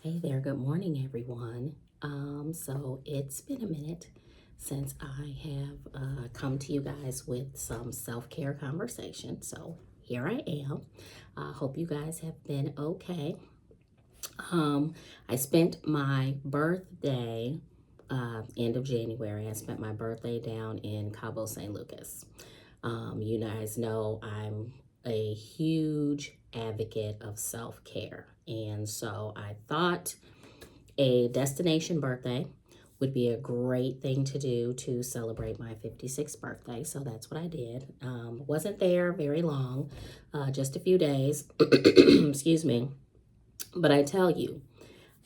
Hey there, good morning, everyone. So it's been a minute since I have come to you guys with some self-care conversation. So here I am. Hope you guys have been okay. I spent my birthday, end of January, I spent my birthday down in Cabo San Lucas. You guys know I'm a huge advocate of self-care. And so I thought a destination birthday would be a great thing to do to celebrate my 56th birthday. So that's what I did. Wasn't there very long, just a few days. Excuse me. But I tell you,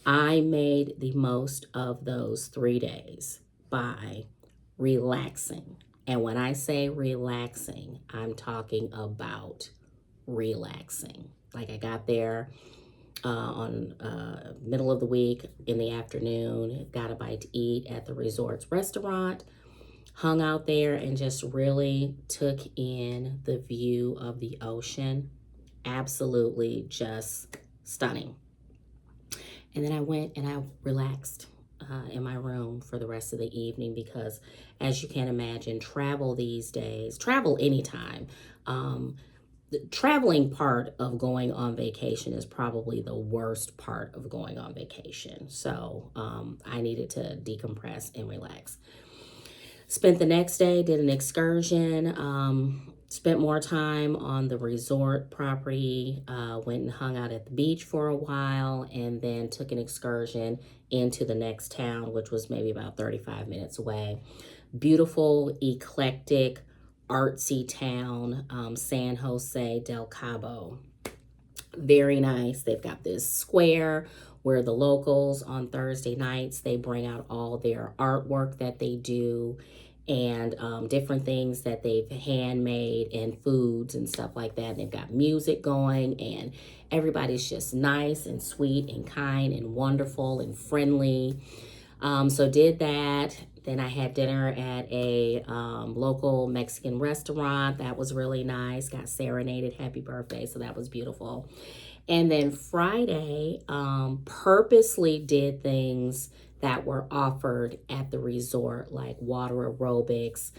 I made the most of those 3 days by relaxing. And when I say relaxing, I'm talking about relaxing. Like I got there on middle of the week in the afternoon, got a bite to eat at the resort's restaurant, hung out there and just really took in the view of the ocean. Absolutely just stunning. And then I went and I relaxed in my room for the rest of the evening because, as you can imagine, travel these days, travel anytime. The traveling part of going on vacation is probably the worst part of going on vacation. So I needed to decompress and relax. Spent the next day, did an excursion, spent more time on the resort property, went and hung out at the beach for a while, and then took an excursion into the next town, which was maybe about 35 minutes away. Beautiful, eclectic, artsy town, San Jose del Cabo. Very nice. They've got this square where the locals on Thursday nights, they bring out all their artwork that they do and different things that they've handmade and foods and stuff like that. They've got music going and everybody's just nice and sweet and kind and wonderful and friendly. So did that. Then I had dinner at a local Mexican restaurant. That was really nice. Got serenaded happy birthday. So that was beautiful. And then Friday, purposely did things that were offered at the resort, like water aerobics.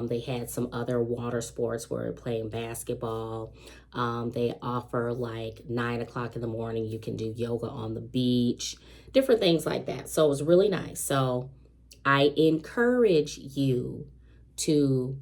They had some other water sports where we're playing basketball. They offer like 9 o'clock in the morning, you can do yoga on the beach, different things like that. So it was really nice. So I encourage you to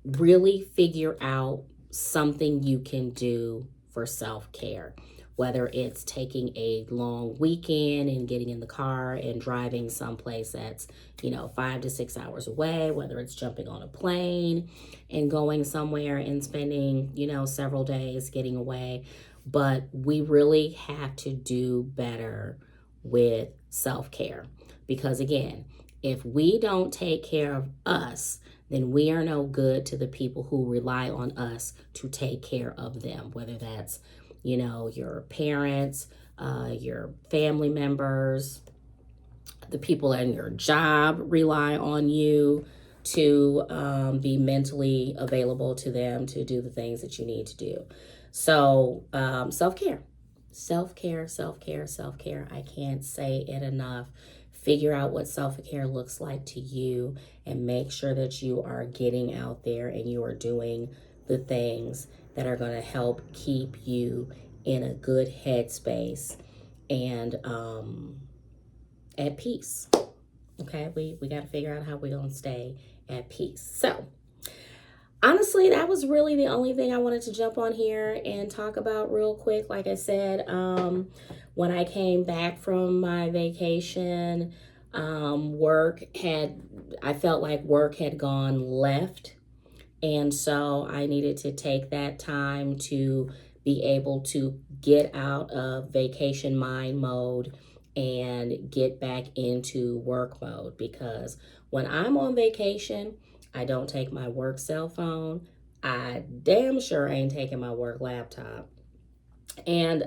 really figure out something you can do for self-care, whether it's taking a long weekend and getting in the car and driving someplace that's 5 to 6 hours away, whether it's jumping on a plane and going somewhere and spending several days getting away. But we really have to do better with self-care because, again, if we don't take care of us, then we are no good to the people who rely on us to take care of them, whether that's, your parents, your family members, the people in your job rely on you to be mentally available to them to do the things that you need to do. So self-care, self-care, self-care, self-care. I can't say it enough. Figure out what self-care looks like to you and make sure that you are getting out there and you are doing the things that are going to help keep you in a good headspace and at peace. Okay, we got to figure out how we're going to stay at peace. So honestly, that was really the only thing I wanted to jump on here and talk about real quick. Like I said, when I came back from my vacation, I felt like work had gone left. And so I needed to take that time to be able to get out of vacation mind mode and get back into work mode, because when I'm on vacation, I don't take my work cell phone. I damn sure ain't taking my work laptop. And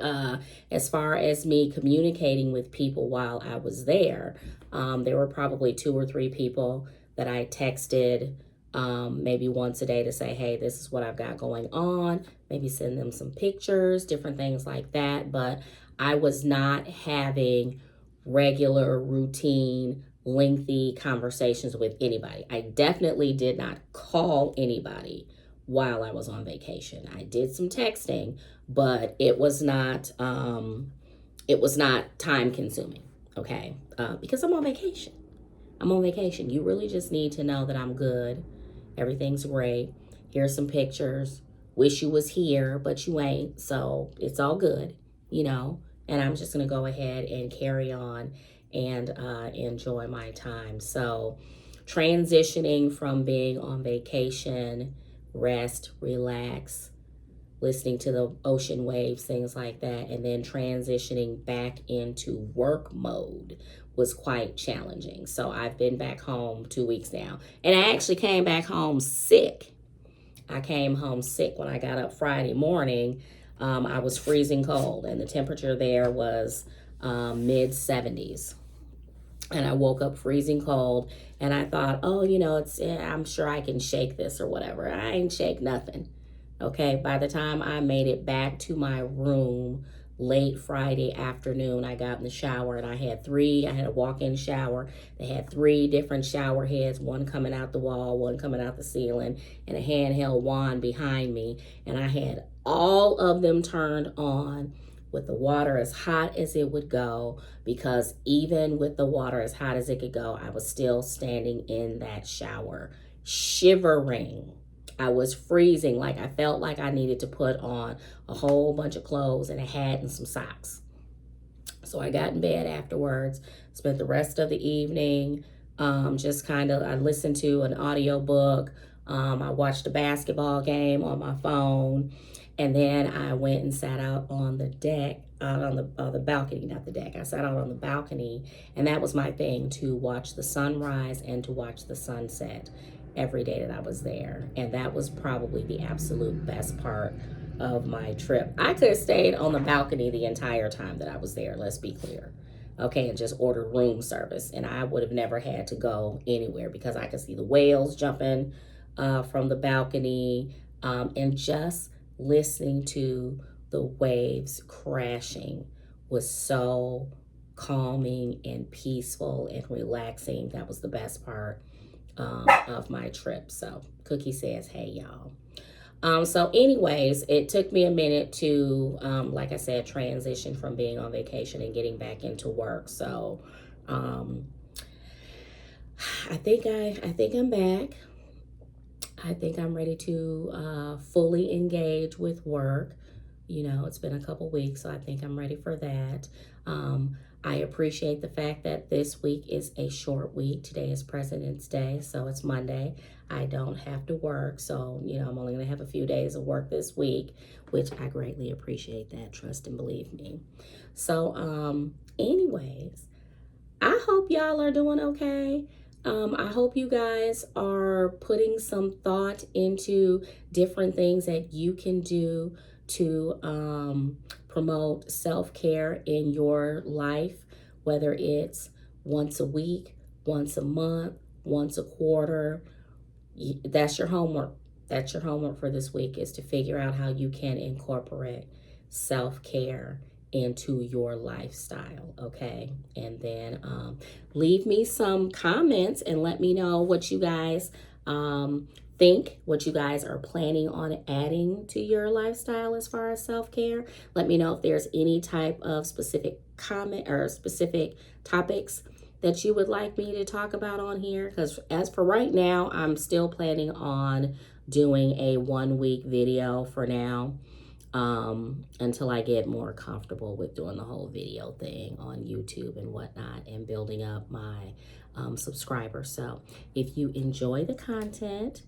as far as me communicating with people while I was there were probably 2 or 3 people that I texted maybe once a day to say, hey, this is what I've got going on. Maybe send them some pictures, different things like that. But I was not having regular, routine, lengthy conversations with anybody. I definitely did not call anybody while I was on vacation. I did some texting, but it was not time consuming. Okay, because I'm on vacation. I'm on vacation. You really just need to know that I'm good. Everything's great. Here's some pictures. Wish you was here, but you ain't. So it's all good, you know. And I'm just going to go ahead and carry on and enjoy my time. So transitioning from being on vacation, rest, relax, listening to the ocean waves, things like that, and then transitioning back into work mode was quite challenging. So I've been back home 2 weeks now. And I actually came back home sick. I came home sick when I got up Friday morning. I was freezing cold, and the temperature there was mid 70s. And I woke up freezing cold, and I thought, oh, I'm sure I can shake this or whatever. I ain't shake nothing. Okay, by the time I made it back to my room late Friday afternoon, I got in the shower and I had a walk-in shower. They had 3 different shower heads, one coming out the wall, one coming out the ceiling, and a handheld wand behind me. And I had all of them turned on with the water as hot as it would go, because even with the water as hot as it could go, I was still standing in that shower, shivering. I was freezing. Like, I felt like I needed to put on a whole bunch of clothes and a hat and some socks. So I got in bed afterwards, spent the rest of the evening I listened to an audiobook. I watched a basketball game on my phone, and then I went and sat out on the deck, out on the balcony, not the deck. I sat out on the balcony, and that was my thing, to watch the sunrise and to watch the sunset every day that I was there. And that was probably the absolute best part of my trip. I could have stayed on the balcony the entire time that I was there, let's be clear. Okay, and just ordered room service, and I would have never had to go anywhere, because I could see the whales jumping from the balcony, and just listening to the waves crashing was so calming and peaceful and relaxing. That was the best part of my trip. So Cookie says, hey, y'all. So anyways, it took me a minute to, like I said, transition from being on vacation and getting back into work. So I think I'm back. I think I'm ready to fully engage with work. It's been a couple weeks, so I think I'm ready for that. I appreciate the fact that this week is a short week. Today is President's Day, so it's Monday. I don't have to work, so, I'm only going to have a few days of work this week, which I greatly appreciate that. Trust and believe me. So, anyways, I hope y'all are doing okay. I hope you guys are putting some thought into different things that you can do to promote self-care in your life, whether it's once a week, once a month, once a quarter. That's your homework. That's your homework for this week, is to figure out how you can incorporate self-care into your lifestyle, okay? And then leave me some comments and let me know what you guys think, what you guys are planning on adding to your lifestyle as far as self-care. Let me know if there's any type of specific comment or specific topics that you would like me to talk about on here, because as for right now, I'm still planning on doing a 1-week video for now, until I get more comfortable with doing the whole video thing on YouTube and whatnot, and building up my subscribers. So if you enjoy the content,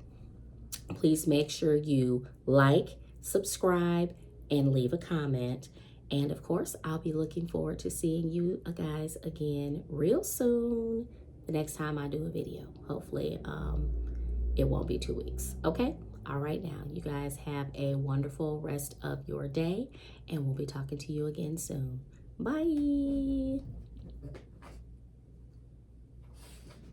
please make sure you like, subscribe, and leave a comment. And of course, I'll be looking forward to seeing you guys again real soon, the next time I do a video. Hopefully, it won't be 2 weeks. Okay? All right, now, you guys have a wonderful rest of your day, and we'll be talking to you again soon. Bye.